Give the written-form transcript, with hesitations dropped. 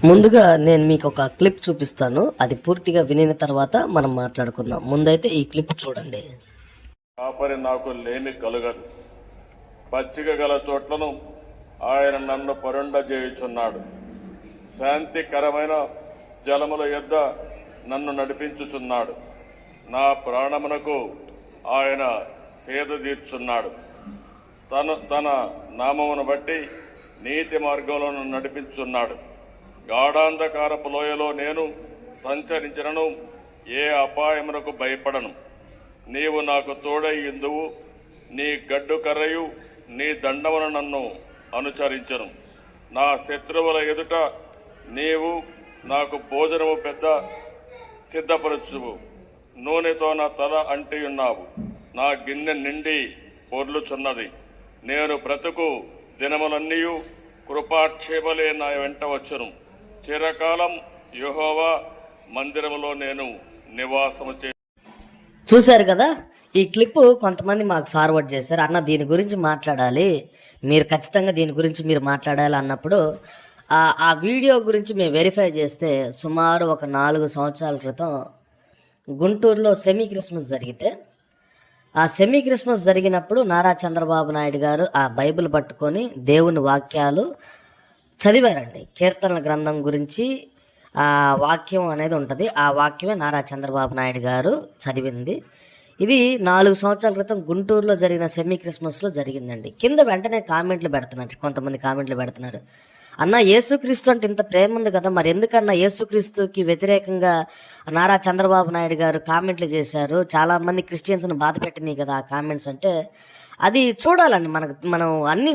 ముందుగా నేను మీకు ఒక క్లిప్ చూపిస్తాను. అది పూర్తిగా వినిన తర్వాత మనం మాట్లాడుకుందాం. ముందైతే ఈ క్లిప్ చూడండి. కాపరి నాకు లేమి కలుగదు, పచ్చిక గల చోట్లను ఆయన నన్ను పరుండజేయుచున్నాడు. శాంతికరమైన జలముల యొద్ద నన్ను నడిపించుచున్నాడు. నా ప్రాణమునకు ఆయన సేద తీర్చున్నాడు. తన నామమును బట్టి నీతి మార్గంలో నన్ను నడిపించున్నాడు. గాఢాంధకారపు లోయలో నేను సంచరించినను ఏ అపాయమునకు భయపడను. నీవు నాకు తోడై ఇందువు, నీ గడ్డు కర్రయు నీ దండమును నన్ను అనుచరించను. నా శత్రువుల ఎదుట నీవు నాకు భోజనము సిద్ధపరచువు. నూనెతో నా తల అంటియున్నావు. నా గిన్నె నిండి పొర్లుచున్నది. నేను బ్రతుకు దినములన్నీ కృపాక్షేమలే నా వెంట వచ్చును. చిరకాలం యెహోవా మందిరములో నేను నివాసము చూశారు కదా, ఈ క్లిప్ కొంతమంది మాకు ఫార్వర్డ్ చేశారు. అన్న దీని గురించి మాట్లాడాలి, మీరు ఖచ్చితంగా దీని గురించి మీరు మాట్లాడాలి అన్నప్పుడు ఆ వీడియో గురించి మేము వెరిఫై చేస్తే సుమారు ఒక 4 సంవత్సరాల క్రితం గుంటూరులో సెమీ క్రిస్మస్ జరిగితే, ఆ సెమీ క్రిస్మస్ జరిగినప్పుడు నారా చంద్రబాబు నాయుడు గారు ఆ బైబిల్ పట్టుకొని దేవుని వాక్యాలు చదివారండి. కీర్తనల గ్రంథం గురించి ఆ వాక్యం అనేది ఉంటుంది. ఆ వాక్యమే నారా చంద్రబాబు నాయుడు గారు చదివింది. ఇది 4 సంవత్సరాల క్రితం గుంటూరులో జరిగిన సెమీ క్రిస్మస్లో జరిగిందండి. కింద వెంటనే కామెంట్లు పెడుతున్నారు, కొంతమంది కామెంట్లు పెడుతున్నారు. అన్న యేసుక్రీస్తు అంటే ఇంత ప్రేమ ఉంది కదా, మరి ఎందుకన్నా యేసుక్రీస్తుకి వ్యతిరేకంగా నారా చంద్రబాబు నాయుడు గారు కామెంట్లు చేశారు, చాలామంది క్రిస్టియన్స్ని బాధ పెట్టినాయి కదా ఆ కామెంట్స్ అంటే, అది చూడాలండి. మనం అన్ని